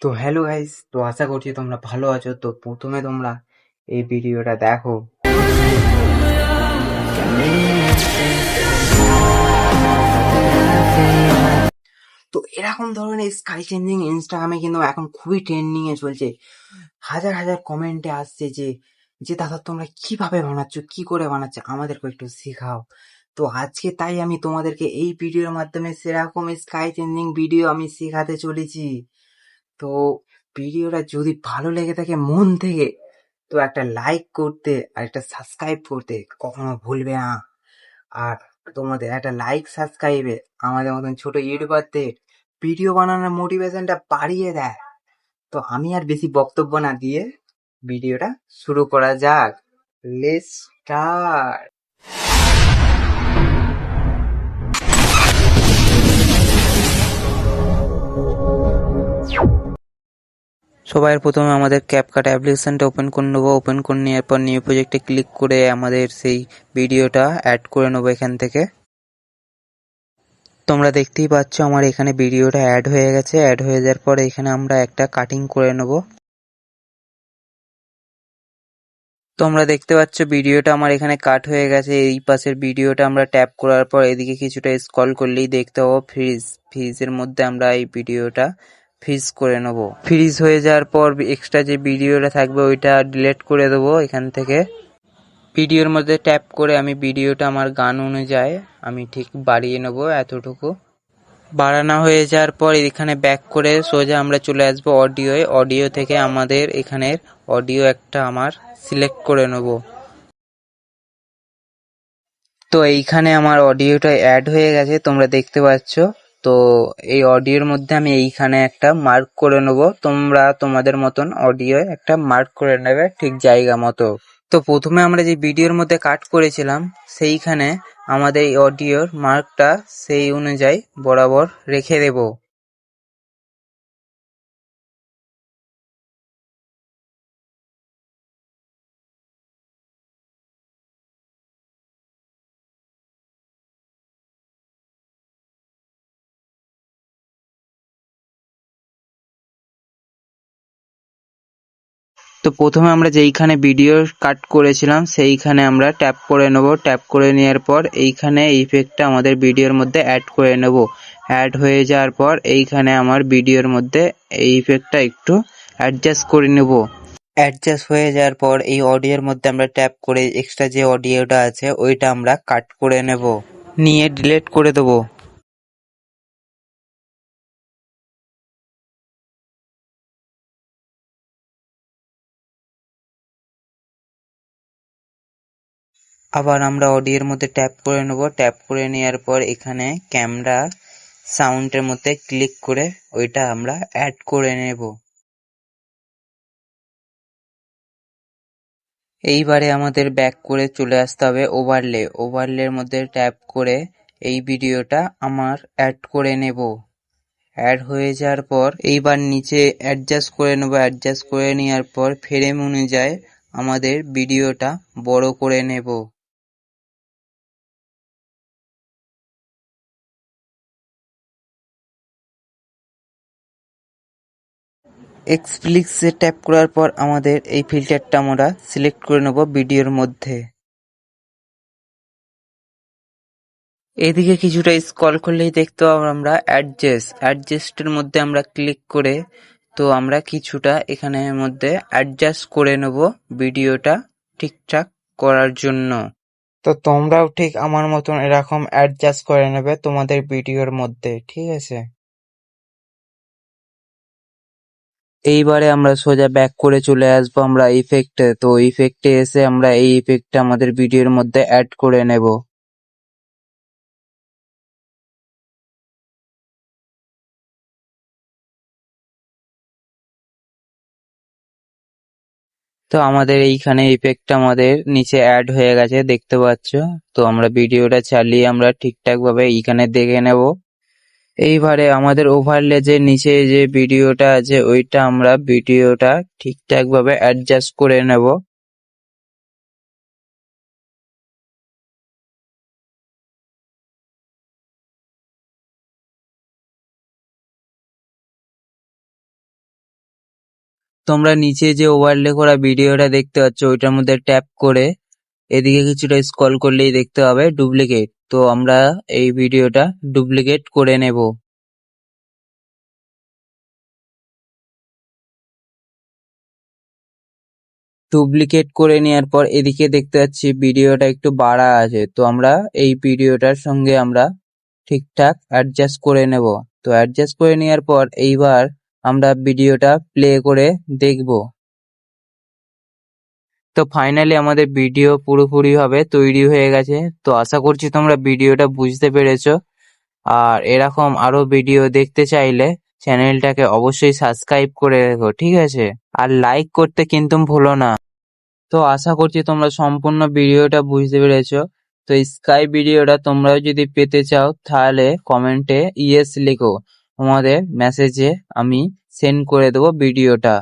তো hello guys, তো আশা করছি তোমরা ভালো আছো। তো প্রথমে তোমরা এই ভিডিওটা দেখো। তো এরকম ধরনের স্কাই চেঞ্জিং ইনস্টাগ্রামে কিন্তু এখন খুবই ট্রেন্ডিং এ চলছে। হাজার হাজার কমেন্টে আসছে যে যে দাদা তোমরা কিভাবে বানাচ্ছ, কি করে বানাচ্ছ, আমাদেরকে একটু শেখাও। তো আজকে তাই আমি তোমাদেরকে এই ভিডিওর মাধ্যমে সেরকম স্কাই চেঞ্জিং ভিডিও আমি শেখাতে চলেছি। তো ভিডিওটা যদি ভালো লেগে থাকে মন থেকে, তো একটা লাইক করতে আর একটা সাবস্ক্রাইব করতে কখনো ভুলবে না। আর তোমাদের একটা লাইক সাবস্ক্রাইবে আমাদের মতন ছোট ইউটিউবারদের ভিডিও বানানোর মোটিভেশনটা বাড়িয়ে দেয়। তো আমি আর বেশি বক্তব্য না দিয়ে ভিডিওটা শুরু করা যাক। Let's start. সবার প্রথমে আমাদের ক্যাপকাট অ্যাপ্লিকেশনটা ওপেন করে নেবো। ওপেন করে নেওয়ার পর নিউ প্রজেক্টে ক্লিক করে আমাদের সেই ভিডিওটা অ্যাড করে নেবো এখান থেকে। তোমরা দেখতেই পাচ্ছ আমার এখানে ভিডিওটা অ্যাড হয়ে গেছে। অ্যাড হয়ে যাওয়ার পর এখানে আমরা একটা কাটিং করে নেব। তোমরা দেখতে পাচ্ছ ভিডিওটা আমার এখানে কাট হয়ে গেছে। এই পাশের ভিডিওটা আমরা ট্যাপ করার পর এদিকে কিছুটা স্ক্রল করলেই দেখতে পাবো ফ্রিজের মধ্যে আমরা এই ভিডিওটা ফ্রিজ করে নেব। ফ্রিজ হয়ে যাওয়ার পর এক্সট্রা যে ভিডিওটা থাকবে ওইটা ডিলিট করে দেবো এখান থেকে। ভিডিওর মধ্যে ট্যাপ করে আমি ভিডিওটা আমার গান অনুযায়ী আমি ঠিক বাড়িয়ে নেব এতটুকু। বাড়ানো হয়ে যাওয়ার পর এখানে ব্যাক করে সোজা আমরা চলে আসবো অডিওয়ে। অডিও থেকে আমাদের এখানের অডিও একটা আমার সিলেক্ট করে নেব। তো এইখানে আমার অডিওটা অ্যাড হয়ে গেছে, তোমরা দেখতে পাচ্ছ। তো এই অডিওর মধ্যে আমি এইখানে একটা মার্ক করে নেব। তোমরা তোমাদের মতন অডিও একটা মার্ক করে নেবে ঠিক জায়গা মতো। তো প্রথমে আমরা যে ভিডিওর মধ্যে কাট করেছিলাম সেইখানে আমাদের এই অডিওর মার্কটা সেই অনুযায়ী বরাবর রেখে দেব। তো প্রথমে আমরা যেইখানে ভিডিও কাট করেছিলাম সেইখানে আমরা ট্যাপ করে নেব। ট্যাপ করে নেওয়ার পর এইখানে ইফেক্টটা আমাদের ভিডিওর মধ্যে অ্যাড করে নেব। অ্যাড হয়ে যাওয়ার পর এইখানে আমার ভিডিওর মধ্যে এই ইফেক্টটা একটু অ্যাডজাস্ট করে নেব। অ্যাডজাস্ট হয়ে যাওয়ার পর এই অডিওর মধ্যে আমরা ট্যাপ করে এক্সট্রা যে অডিওটা আছে ওইটা আমরা কাট করে নেব, নিয়ে ডিলিট করে দেবো। আবার আমরা অডিওর মধ্যে ট্যাপ করে নেব। ট্যাপ করে নেওয়ার পর এখানে ক্যামেরা সাউন্ডের মধ্যে ক্লিক করে ওইটা আমরা অ্যাড করে নেব। এইবারে আমাদের ব্যাক করে চলে আসতে হবে ওভারলে। ওভারলের মধ্যে ট্যাপ করে এই ভিডিওটা আমার অ্যাড করে নেব। অ্যাড হয়ে যাওয়ার পর এইবার নিচে অ্যাডজাস্ট করে নেব। অ্যাডজাস্ট করে নেওয়ার পর ফ্রেম অনুযায়ী আমাদের ভিডিওটা বড় করে নেব। এক্সপ্লিক্সে ট্যাপ করার পর আমাদের এই ফিল্টারটা আমরা সিলেক্ট করে নেব ভিডিওর মধ্যে। এদিকে কিছুটা স্ক্রল করলেই দেখতে পাবো আমরা অ্যাডজাস্টের মধ্যে আমরা ক্লিক করে তো আমরা কিছুটা এখানের মধ্যে অ্যাডজাস্ট করে নেব ভিডিওটা ঠিকঠাক করার জন্য। তো তোমরাও ঠিক আমার মতন এরকম অ্যাডজাস্ট করে নেবে তোমাদের ভিডিওর মধ্যে, ঠিক আছে? এইবারে আমরা সোজা ব্যাক করে চলে আসবো আমরা ইফেক্টে। তো ইফেক্টে এসে আমরা এই ইফেক্টটা আমাদের ভিডিওর মধ্যে অ্যাড করে নেব। তো আমাদের এইখানে ইফেক্টটা আমাদের নিচে অ্যাড হয়ে গেছে, দেখতে পাচ্ছ। তো আমরা ভিডিওটা চালিয়ে আমরা ঠিকঠাক ভাবে এইখানে দেখে নেব। এইবারে আমাদের ওভারলে যে নিচে যে ভিডিওটা আছে ওইটা আমরা ভিডিওটা ঠিকঠাক ভাবে অ্যাডজাস্ট করে নেব। তোমরা নিচে যে ওভারলে করা ভিডিওটা দেখতে পাচ্ছ ওইটার মধ্যে ট্যাপ করে এদিকে কিছুটা স্ক্রল করলেই দেখতে হবে ডুপ্লিকেট। তো আমরা এই ভিডিওটা ডুপ্লিকেট করে নেব। ডুপ্লিকেট করে নেওয়ার পর এদিকে দেখতে পাচ্ছি ভিডিওটা একটু বাড়া আছে, তো আমরা এই ভিডিওটার সঙ্গে আমরা ঠিকঠাক অ্যাডজাস্ট করে নেব। তো অ্যাডজাস্ট করে নেওয়ার পর এইবার আমরা ভিডিওটা প্লে করে দেখব। তো ফাইনালি আমাদের ভিডিও পুরোপুরি ভাবে তৈরি হয়ে গেছে। তো আশা করছি তোমরা ভিডিওটা বুঝতে পেরেছো। আর এরকম আরো ভিডিও দেখতে চাইলে চ্যানেলটাকে অবশ্যই সাবস্ক্রাইব করে রেখো, ঠিক আছে? আর লাইক করতে কিন্তু ভুলো না। তো আশা করছি তোমরা সম্পূর্ণ ভিডিওটা বুঝতে পেরেছো। তো স্কাই ভিডিওটা তোমরাও যদি পেতে চাও তাহলে কমেন্টে ইয়েস লিখো, তোমাদের মেসেজে আমি সেন্ড করে দেবো ভিডিওটা।